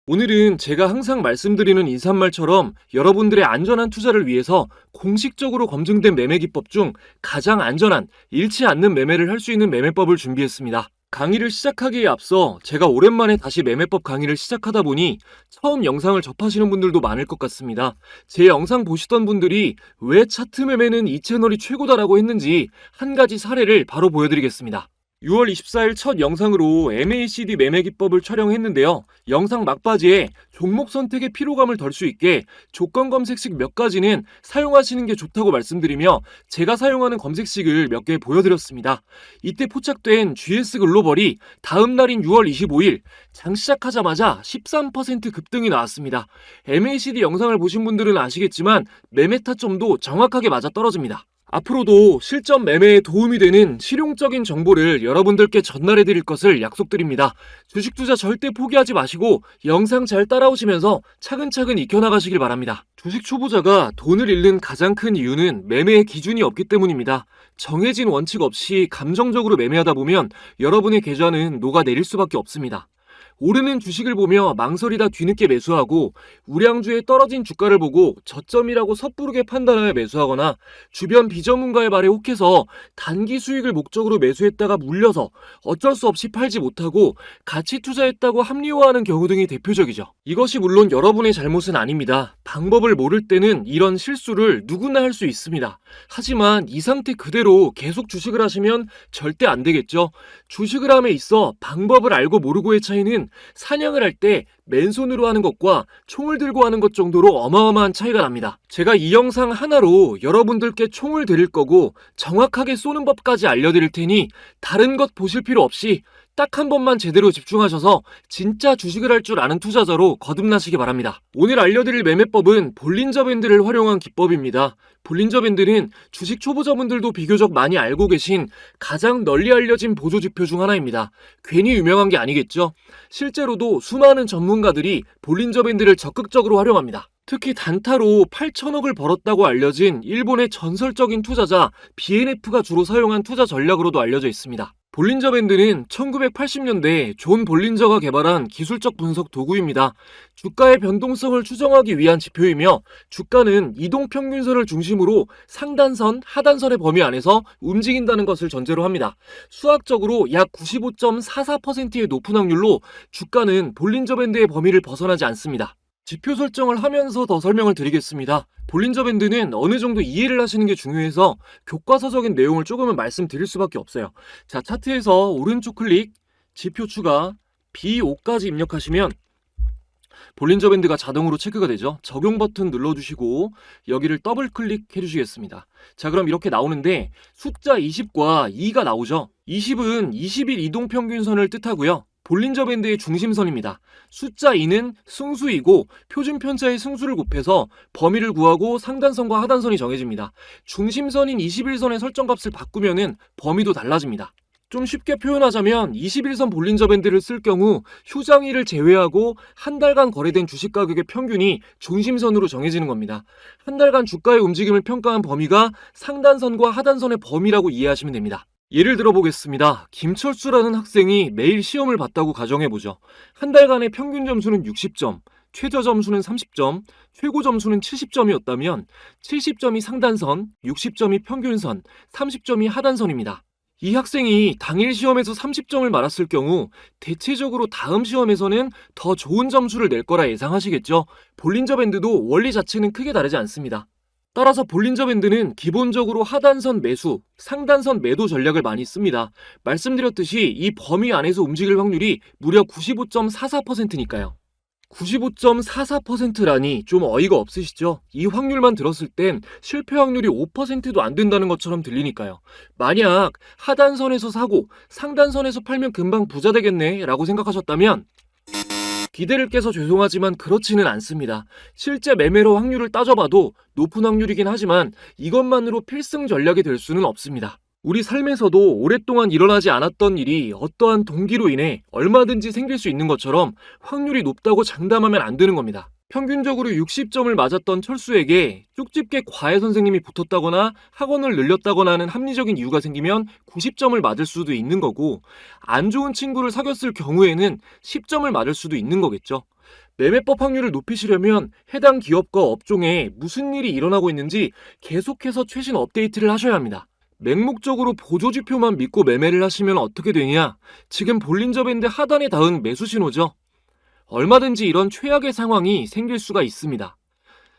오늘은 제가 항상 말씀드리는 인사말처럼 여러분들의 안전한 투자를 위해서 공식적으로 검증된 매매 기법 중 가장 안전한 잃지 않는 매매를 할 수 있는 매매법을 준비했습니다. 강의를 시작하기에 앞서 제가 오랜만에 다시 매매법 강의를 시작하다 보니 처음 영상을 접하시는 분들도 많을 것 같습니다. 제 영상 보시던 분들이 왜 차트 매매는 이 채널이 최고다라고 했는지 한 가지 사례를 바로 보여드리겠습니다. 6월 24일 첫 영상으로 MACD 매매 기법을 촬영했는데요. 영상 막바지에 종목 선택의 피로감을 덜 수 있게 조건 검색식 몇 가지는 사용하시는 게 좋다고 말씀드리며 제가 사용하는 검색식을 몇 개 보여드렸습니다. 이때 포착된 GS 글로벌이 다음 날인 6월 25일 장 시작하자마자 13% 급등이 나왔습니다. MACD 영상을 보신 분들은 아시겠지만 매매 타점도 정확하게 맞아 떨어집니다. 앞으로도 실전 매매에 도움이 되는 실용적인 정보를 여러분들께 전달해 드릴 것을 약속드립니다. 주식 투자 절대 포기하지 마시고 영상 잘 따라오시면서 차근차근 익혀나가시길 바랍니다. 주식 초보자가 돈을 잃는 가장 큰 이유는 매매의 기준이 없기 때문입니다. 정해진 원칙 없이 감정적으로 매매하다 보면 여러분의 계좌는 녹아내릴 수밖에 없습니다. 오르는 주식을 보며 망설이다 뒤늦게 매수하고 우량주의 떨어진 주가를 보고 저점이라고 섣부르게 판단하여 매수하거나 주변 비전문가의 말에 혹해서 단기 수익을 목적으로 매수했다가 물려서 어쩔 수 없이 팔지 못하고 가치 투자했다고 합리화하는 경우 등이 대표적이죠. 이것이 물론 여러분의 잘못은 아닙니다. 방법을 모를 때는 이런 실수를 누구나 할 수 있습니다. 하지만 이 상태 그대로 계속 주식을 하시면 절대 안 되겠죠. 주식을 함에 있어 방법을 알고 모르고의 차이는 사냥을 할 때 맨손으로 하는 것과 총을 들고 하는 것 정도로 어마어마한 차이가 납니다. 제가 이 영상 하나로 여러분들께 총을 드릴 거고 정확하게 쏘는 법까지 알려드릴 테니 다른 것 보실 필요 없이 딱 한 번만 제대로 집중하셔서 진짜 주식을 할 줄 아는 투자자로 거듭나시기 바랍니다. 오늘 알려드릴 매매법은 볼린저 밴드를 활용한 기법입니다. 볼린저 밴드는 주식 초보자분들도 비교적 많이 알고 계신 가장 널리 알려진 보조지표 중 하나입니다. 괜히 유명한 게 아니겠죠? 실제로도 수많은 전문가들이 볼린저 밴드를 적극적으로 활용합니다. 특히 단타로 8천억을 벌었다고 알려진 일본의 전설적인 투자자 BNF가 주로 사용한 투자 전략으로도 알려져 있습니다. 볼린저 밴드는 1980년대 존 볼린저가 개발한 기술적 분석 도구입니다. 주가의 변동성을 추정하기 위한 지표이며 주가는 이동평균선을 중심으로 상단선, 하단선의 범위 안에서 움직인다는 것을 전제로 합니다. 수학적으로 약 95.44%의 높은 확률로 주가는 볼린저 밴드의 범위를 벗어나지 않습니다. 지표 설정을 하면서 더 설명을 드리겠습니다. 볼린저 밴드는 어느 정도 이해를 하시는 게 중요해서 교과서적인 내용을 조금은 말씀드릴 수밖에 없어요. 자, 차트에서 오른쪽 클릭, 지표 추가, B5까지 입력하시면 볼린저 밴드가 자동으로 체크가 되죠. 적용 버튼 눌러주시고 여기를 더블 클릭해 주시겠습니다. 자, 그럼 이렇게 나오는데 숫자 20과 2가 나오죠. 20은 20일 이동평균선을 뜻하고요. 볼린저 밴드의 중심선입니다. 숫자 2는 승수이고 표준 편차의 승수를 곱해서 범위를 구하고 상단선과 하단선이 정해집니다. 중심선인 21선의 설정값을 바꾸면은 범위도 달라집니다. 좀 쉽게 표현하자면 21선 볼린저 밴드를 쓸 경우 휴장일을 제외하고 한 달간 거래된 주식 가격의 평균이 중심선으로 정해지는 겁니다. 한 달간 주가의 움직임을 평가한 범위가 상단선과 하단선의 범위라고 이해하시면 됩니다. 예를 들어보겠습니다. 김철수라는 학생이 매일 시험을 봤다고 가정해보죠. 한 달간의 평균 점수는 60점, 최저 점수는 30점, 최고 점수는 70점이었다면 70점이 상단선, 60점이 평균선, 30점이 하단선입니다. 이 학생이 당일 시험에서 30점을 맞았을 경우 대체적으로 다음 시험에서는 더 좋은 점수를 낼 거라 예상하시겠죠? 볼린저 밴드도 원리 자체는 크게 다르지 않습니다. 따라서 볼린저 밴드는 기본적으로 하단선 매수, 상단선 매도 전략을 많이 씁니다. 말씀드렸듯이 이 범위 안에서 움직일 확률이 무려 95.44%니까요. 95.44%라니 좀 어이가 없으시죠? 이 확률만 들었을 땐 실패 확률이 5%도 안 된다는 것처럼 들리니까요. 만약 하단선에서 사고 상단선에서 팔면 금방 부자 되겠네 라고 생각하셨다면 기대를 깨서 죄송하지만 그렇지는 않습니다. 실제 매매로 확률을 따져봐도 높은 확률이긴 하지만 이것만으로 필승 전략이 될 수는 없습니다. 우리 삶에서도 오랫동안 일어나지 않았던 일이 어떠한 동기로 인해 얼마든지 생길 수 있는 것처럼 확률이 높다고 장담하면 안 되는 겁니다. 평균적으로 60점을 맞았던 철수에게 쪽집게 과외 선생님이 붙었다거나 학원을 늘렸다거나 하는 합리적인 이유가 생기면 90점을 맞을 수도 있는 거고, 안 좋은 친구를 사귀었을 경우에는 10점을 맞을 수도 있는 거겠죠. 매매법 확률을 높이시려면 해당 기업과 업종에 무슨 일이 일어나고 있는지 계속해서 최신 업데이트를 하셔야 합니다. 맹목적으로 보조지표만 믿고 매매를 하시면 어떻게 되냐? 지금 볼린저 밴드 하단에 닿은 매수 신호죠. 얼마든지 이런 최악의 상황이 생길 수가 있습니다.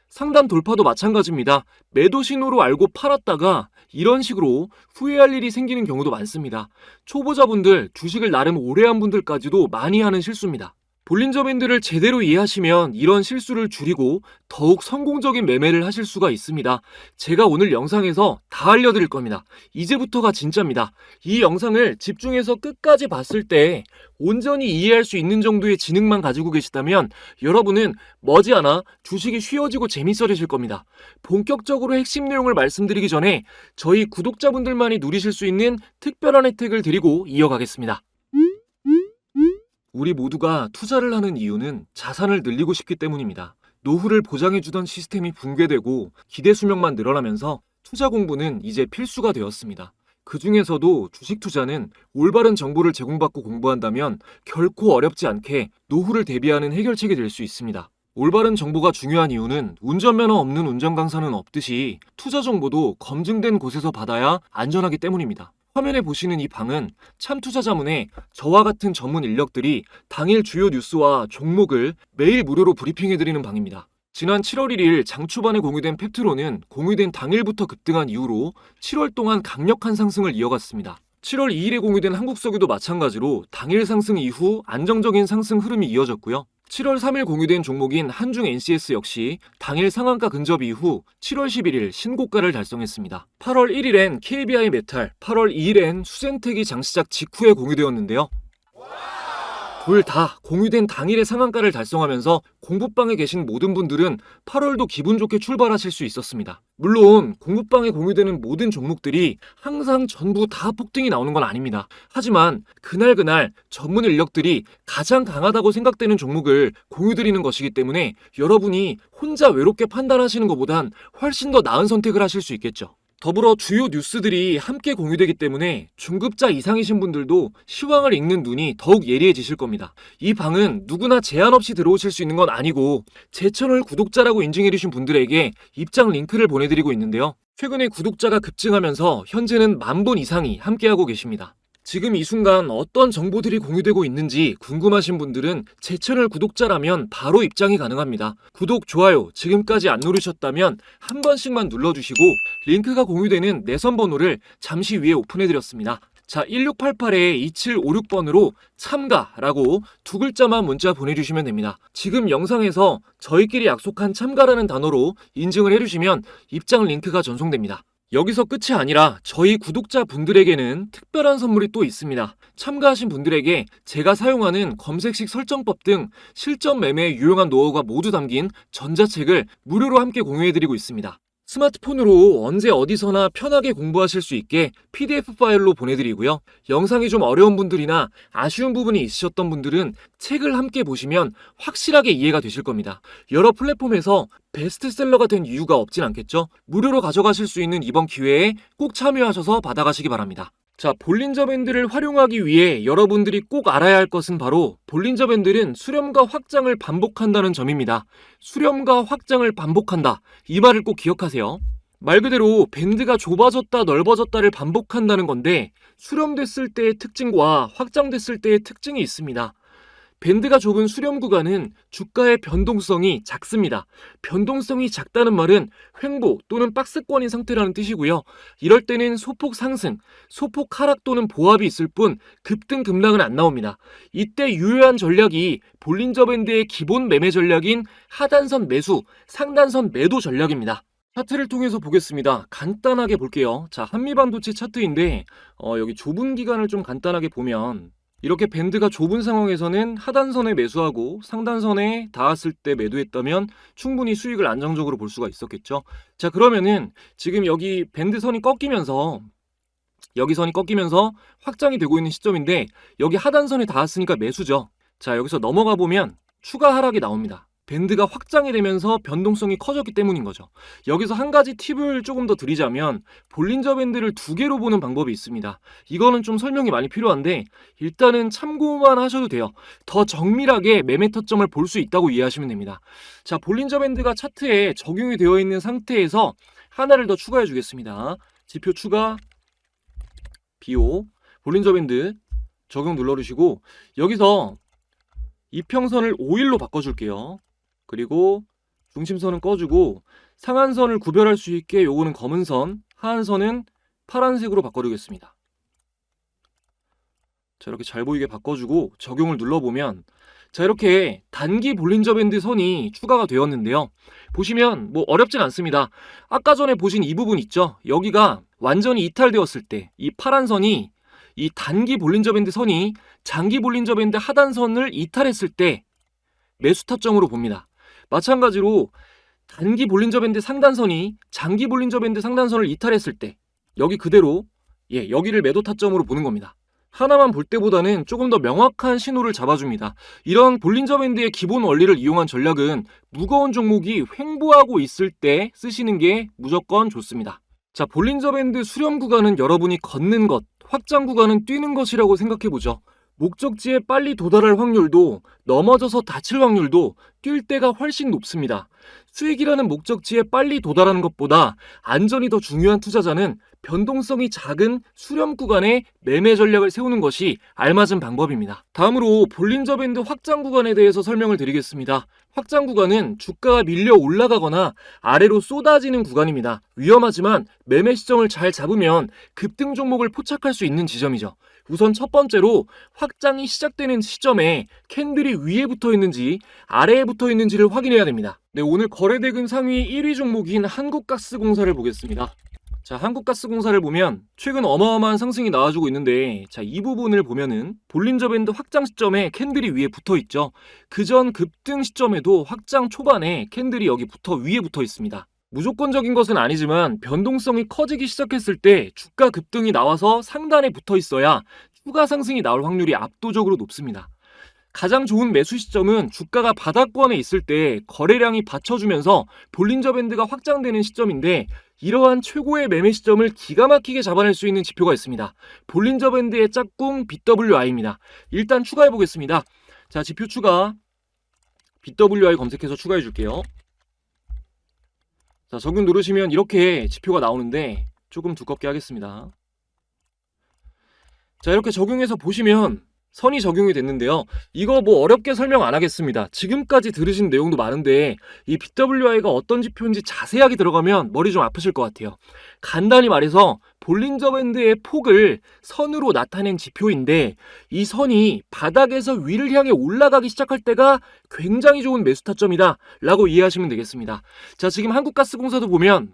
상단 돌파도 마찬가지입니다. 매도 신호로 알고 팔았다가 이런 식으로 후회할 일이 생기는 경우도 많습니다. 초보자분들, 주식을 나름 오래 한 분들까지도 많이 하는 실수입니다. 볼린저 밴드를 제대로 이해하시면 이런 실수를 줄이고 더욱 성공적인 매매를 하실 수가 있습니다. 제가 오늘 영상에서 다 알려드릴 겁니다. 이제부터가 진짜입니다. 이 영상을 집중해서 끝까지 봤을 때 온전히 이해할 수 있는 정도의 지능만 가지고 계시다면 여러분은 머지않아 주식이 쉬워지고 재밌어지실 겁니다. 본격적으로 핵심 내용을 말씀드리기 전에 저희 구독자분들만이 누리실 수 있는 특별한 혜택을 드리고 이어가겠습니다. 우리 모두가 투자를 하는 이유는 자산을 늘리고 싶기 때문입니다. 노후를 보장해주던 시스템이 붕괴되고 기대 수명만 늘어나면서 투자 공부는 이제 필수가 되었습니다. 그 중에서도 주식 투자는 올바른 정보를 제공받고 공부한다면 결코 어렵지 않게 노후를 대비하는 해결책이 될 수 있습니다. 올바른 정보가 중요한 이유는 운전면허 없는 운전 강사는 없듯이 투자 정보도 검증된 곳에서 받아야 안전하기 때문입니다. 화면에 보시는 이 방은 참투자자문에 저와 같은 전문 인력들이 당일 주요 뉴스와 종목을 매일 무료로 브리핑해드리는 방입니다. 지난 7월 1일 장 초반에 공유된 펩트론은 공유된 당일부터 급등한 이후로 7월 동안 강력한 상승을 이어갔습니다. 7월 2일에 공유된 한국석유도 마찬가지로 당일 상승 이후 안정적인 상승 흐름이 이어졌고요. 7월 3일 공유된 종목인 한중 NCS 역시 당일 상한가 근접 이후 7월 11일 신고가를 달성했습니다. 8월 1일엔 KBI 메탈, 8월 2일엔 수젠텍이 장시작 직후에 공유되었는데요. 둘 다 공유된 당일의 상한가를 달성하면서 공부방에 계신 모든 분들은 8월도 기분 좋게 출발하실 수 있었습니다. 물론 공부방에 공유되는 모든 종목들이 항상 전부 다 폭등이 나오는 건 아닙니다. 하지만 그날 전문 인력들이 가장 강하다고 생각되는 종목을 공유드리는 것이기 때문에 여러분이 혼자 외롭게 판단하시는 것보단 훨씬 더 나은 선택을 하실 수 있겠죠. 더불어 주요 뉴스들이 함께 공유되기 때문에 중급자 이상이신 분들도 시황을 읽는 눈이 더욱 예리해지실 겁니다. 이 방은 누구나 제한 없이 들어오실 수 있는 건 아니고 제 채널 구독자라고 인증해주신 분들에게 입장 링크를 보내드리고 있는데요. 최근에 구독자가 급증하면서 현재는 10,000분 이상이 함께하고 계십니다. 지금 이 순간 어떤 정보들이 공유되고 있는지 궁금하신 분들은 제 채널 구독자라면 바로 입장이 가능합니다. 구독, 좋아요 지금까지 안 누르셨다면 한 번씩만 눌러주시고 링크가 공유되는 내선 번호를 잠시 위에 오픈해드렸습니다. 자, 1688-2756번으로 참가라고 두 글자만 문자 보내주시면 됩니다. 지금 영상에서 저희끼리 약속한 참가라는 단어로 인증을 해주시면 입장 링크가 전송됩니다. 여기서 끝이 아니라 저희 구독자분들에게는 특별한 선물이 또 있습니다. 참가하신 분들에게 제가 사용하는 검색식 설정법 등 실전 매매에 유용한 노하우가 모두 담긴 전자책을 무료로 함께 공유해드리고 있습니다. 스마트폰으로 언제 어디서나 편하게 공부하실 수 있게 PDF 파일로 보내드리고요. 영상이 좀 어려운 분들이나 아쉬운 부분이 있으셨던 분들은 책을 함께 보시면 확실하게 이해가 되실 겁니다. 여러 플랫폼에서 베스트셀러가 된 이유가 없진 않겠죠? 무료로 가져가실 수 있는 이번 기회에 꼭 참여하셔서 받아가시기 바랍니다. 자, 볼린저 밴드를 활용하기 위해 여러분들이 꼭 알아야 할 것은 바로 볼린저 밴드는 수렴과 확장을 반복한다는 점입니다. 수렴과 확장을 반복한다. 이 말을 꼭 기억하세요. 말 그대로 밴드가 좁아졌다 넓어졌다를 반복한다는 건데 수렴됐을 때의 특징과 확장됐을 때의 특징이 있습니다. 밴드가 좁은 수렴 구간은 주가의 변동성이 작습니다. 변동성이 작다는 말은 횡보 또는 박스권인 상태라는 뜻이고요. 이럴 때는 소폭 상승, 소폭 하락 또는 보합이 있을 뿐 급등 급락은 안 나옵니다. 이때 유효한 전략이 볼린저 밴드의 기본 매매 전략인 하단선 매수, 상단선 매도 전략입니다. 차트를 통해서 보겠습니다. 간단하게 볼게요. 자, 한미반도체 차트인데 여기 좁은 기간을 좀 간단하게 보면 이렇게 밴드가 좁은 상황에서는 하단선에 매수하고 상단선에 닿았을 때 매도했다면 충분히 수익을 안정적으로 볼 수가 있었겠죠. 자, 그러면은 지금 여기 밴드선이 꺾이면서 여기 선이 꺾이면서 확장이 되고 있는 시점인데 여기 하단선에 닿았으니까 매수죠. 자, 여기서 넘어가 보면 추가 하락이 나옵니다. 밴드가 확장이 되면서 변동성이 커졌기 때문인 거죠. 여기서 한 가지 팁을 조금 더 드리자면 볼린저 밴드를 두 개로 보는 방법이 있습니다. 이거는 좀 설명이 많이 필요한데 일단은 참고만 하셔도 돼요. 더 정밀하게 매매 타점을 볼 수 있다고 이해하시면 됩니다. 자, 볼린저 밴드가 차트에 적용이 되어 있는 상태에서 하나를 더 추가해 주겠습니다. 지표 추가, BO, 볼린저 밴드 적용 눌러주시고 여기서 이평선을 5일로 바꿔줄게요. 그리고 중심선은 꺼주고 상한선을 구별할 수 있게 요거는 검은 선, 하한선은 파란색으로 바꿔주겠습니다. 자, 이렇게 잘 보이게 바꿔주고 적용을 눌러보면 자, 이렇게 단기 볼린저 밴드 선이 추가가 되었는데요. 보시면 뭐 어렵진 않습니다. 아까 전에 보신 이 부분 있죠? 여기가 완전히 이탈되었을 때 이 파란 선이 이 단기 볼린저 밴드 선이 장기 볼린저 밴드 하단선을 이탈했을 때 매수 타점으로 봅니다. 마찬가지로 단기 볼린저 밴드 상단선이 장기 볼린저 밴드 상단선을 이탈했을 때 여기 그대로 여기를 매도 타점으로 보는 겁니다. 하나만 볼 때보다는 조금 더 명확한 신호를 잡아줍니다. 이런 볼린저 밴드의 기본 원리를 이용한 전략은 무거운 종목이 횡보하고 있을 때 쓰시는 게 무조건 좋습니다. 자, 볼린저 밴드 수렴 구간은 여러분이 걷는 것, 확장 구간은 뛰는 것이라고 생각해보죠. 목적지에 빨리 도달할 확률도 넘어져서 다칠 확률도 뛸 때가 훨씬 높습니다. 수익이라는 목적지에 빨리 도달하는 것보다 안전이 더 중요한 투자자는 변동성이 작은 수렴 구간에 매매 전략을 세우는 것이 알맞은 방법입니다. 다음으로 볼린저 밴드 확장 구간에 대해서 설명을 드리겠습니다. 확장 구간은 주가가 밀려 올라가거나 아래로 쏟아지는 구간입니다. 위험하지만 매매 시점을 잘 잡으면 급등 종목을 포착할 수 있는 지점이죠. 우선 첫 번째로 확장이 시작되는 시점에 캔들이 위에 붙어 있는지 아래에 붙어 있는지를 확인해야 됩니다. 네, 오늘 거래대금 상위 1위 종목인 한국가스공사를 보겠습니다. 자, 한국가스공사를 보면 최근 어마어마한 상승이 나와주고 있는데 자, 이 부분을 보면은 볼린저 밴드 확장 시점에 캔들이 위에 붙어 있죠. 그전 급등 시점에도 확장 초반에 캔들이 여기 위에 붙어 있습니다. 무조건적인 것은 아니지만 변동성이 커지기 시작했을 때 주가 급등이 나와서 상단에 붙어 있어야 추가 상승이 나올 확률이 압도적으로 높습니다. 가장 좋은 매수 시점은 주가가 바닥권에 있을 때 거래량이 받쳐주면서 볼린저 밴드가 확장되는 시점인데 이러한 최고의 매매 시점을 기가 막히게 잡아낼 수 있는 지표가 있습니다. 볼린저 밴드의 짝꿍 BWI입니다. 일단 추가해 보겠습니다. 자, 지표 추가, BWI 검색해서 추가해 줄게요. 자, 적용 누르시면 이렇게 지표가 나오는데 조금 두껍게 하겠습니다. 자, 이렇게 적용해서 보시면 선이 적용이 됐는데요. 이거 뭐 어렵게 설명 안 하겠습니다. 지금까지 들으신 내용도 많은데 이 BWI가 어떤 지표인지 자세하게 들어가면 머리 좀 아프실 것 같아요. 간단히 말해서 볼린저 밴드의 폭을 선으로 나타낸 지표인데 이 선이 바닥에서 위를 향해 올라가기 시작할 때가 굉장히 좋은 매수 타점이다 라고 이해하시면 되겠습니다. 자, 지금 한국가스공사도 보면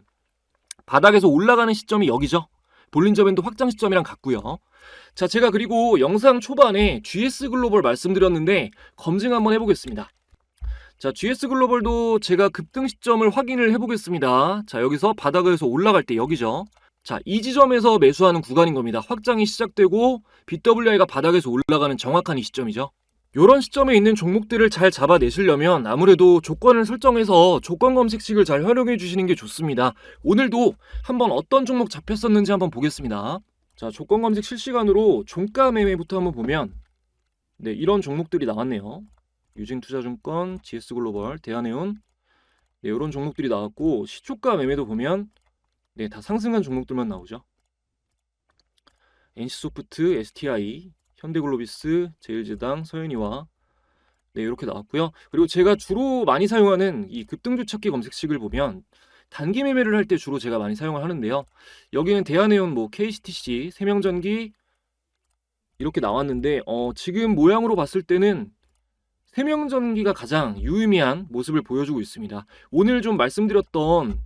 바닥에서 올라가는 시점이 여기죠. 볼린저 밴드 확장 시점이랑 같고요. 자, 제가 그리고 영상 초반에 GS글로벌 말씀드렸는데 검증 한번 해보겠습니다. 자, GS글로벌도 제가 급등 시점을 확인을 해보겠습니다. 자, 여기서 바닥에서 올라갈 때 여기죠. 자, 이 지점에서 매수하는 구간인 겁니다. 확장이 시작되고 BWI가 바닥에서 올라가는 정확한 이 시점이죠. 이런 시점에 있는 종목들을 잘 잡아내시려면 아무래도 조건을 설정해서 조건 검색식을 잘 활용해 주시는 게 좋습니다. 오늘도 한번 어떤 종목 잡혔었는지 한번 보겠습니다. 자, 조건 검색 실시간으로 종가 매매부터 한번 보면 네, 이런 종목들이 나왔네요. 유진투자증권, GS글로벌, 대한해운 네, 이런 종목들이 나왔고 시초가 매매도 보면 네, 다 상승한 종목들만 나오죠. NC소프트, STI, 현대글로비스, 제일제당, 서현이와 네, 이렇게 나왔고요. 그리고 제가 주로 많이 사용하는 이 급등주찾기 검색식을 보면 단기 매매를 할 때 주로 제가 많이 사용을 하는데요. 여기는 대한해운, KCTC, 세명전기 이렇게 나왔는데 지금 모양으로 봤을 때는 세명전기가 가장 유의미한 모습을 보여주고 있습니다. 오늘 좀 말씀드렸던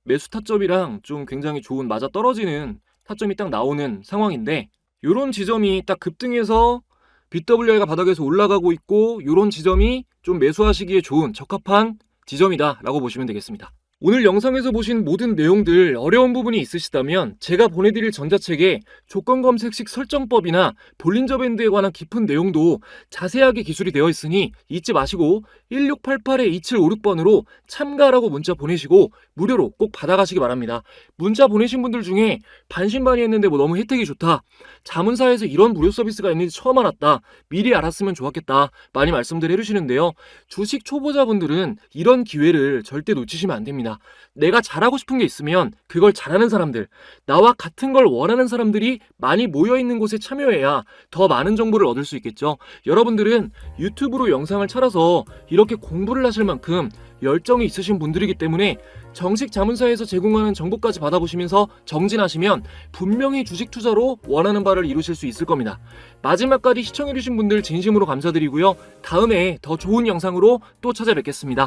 매수 타점이랑 좀 굉장히 좋은 맞아떨어지는 타점이 딱 나오는 상황인데 이런 지점이 딱 급등해서 BWI가 바닥에서 올라가고 있고 이런 지점이 좀 매수하시기에 좋은 적합한 지점이다 라고 보시면 되겠습니다. 오늘 영상에서 보신 모든 내용들 어려운 부분이 있으시다면 제가 보내드릴 전자책에 조건 검색식 설정법이나 볼린저 밴드에 관한 깊은 내용도 자세하게 기술이 되어 있으니 잊지 마시고 1688-2756번으로 참가라고 문자 보내시고 무료로 꼭 받아가시기 바랍니다. 문자 보내신 분들 중에 반신반의했는데 뭐 너무 혜택이 좋다, 자문사에서 이런 무료 서비스가 있는지 처음 알았다, 미리 알았으면 좋았겠다 많이 말씀들 해주시는데요. 주식 초보자분들은 이런 기회를 절대 놓치시면 안 됩니다. 내가 잘하고 싶은 게 있으면 그걸 잘하는 사람들, 나와 같은 걸 원하는 사람들이 많이 모여있는 곳에 참여해야 더 많은 정보를 얻을 수 있겠죠. 여러분들은 유튜브로 영상을 찾아서 이렇게 공부를 하실 만큼 열정이 있으신 분들이기 때문에 정식 자문사에서 제공하는 정보까지 받아보시면서 정진하시면 분명히 주식 투자로 원하는 바를 이루실 수 있을 겁니다. 마지막까지 시청해주신 분들 진심으로 감사드리고요. 다음에 더 좋은 영상으로 또 찾아뵙겠습니다.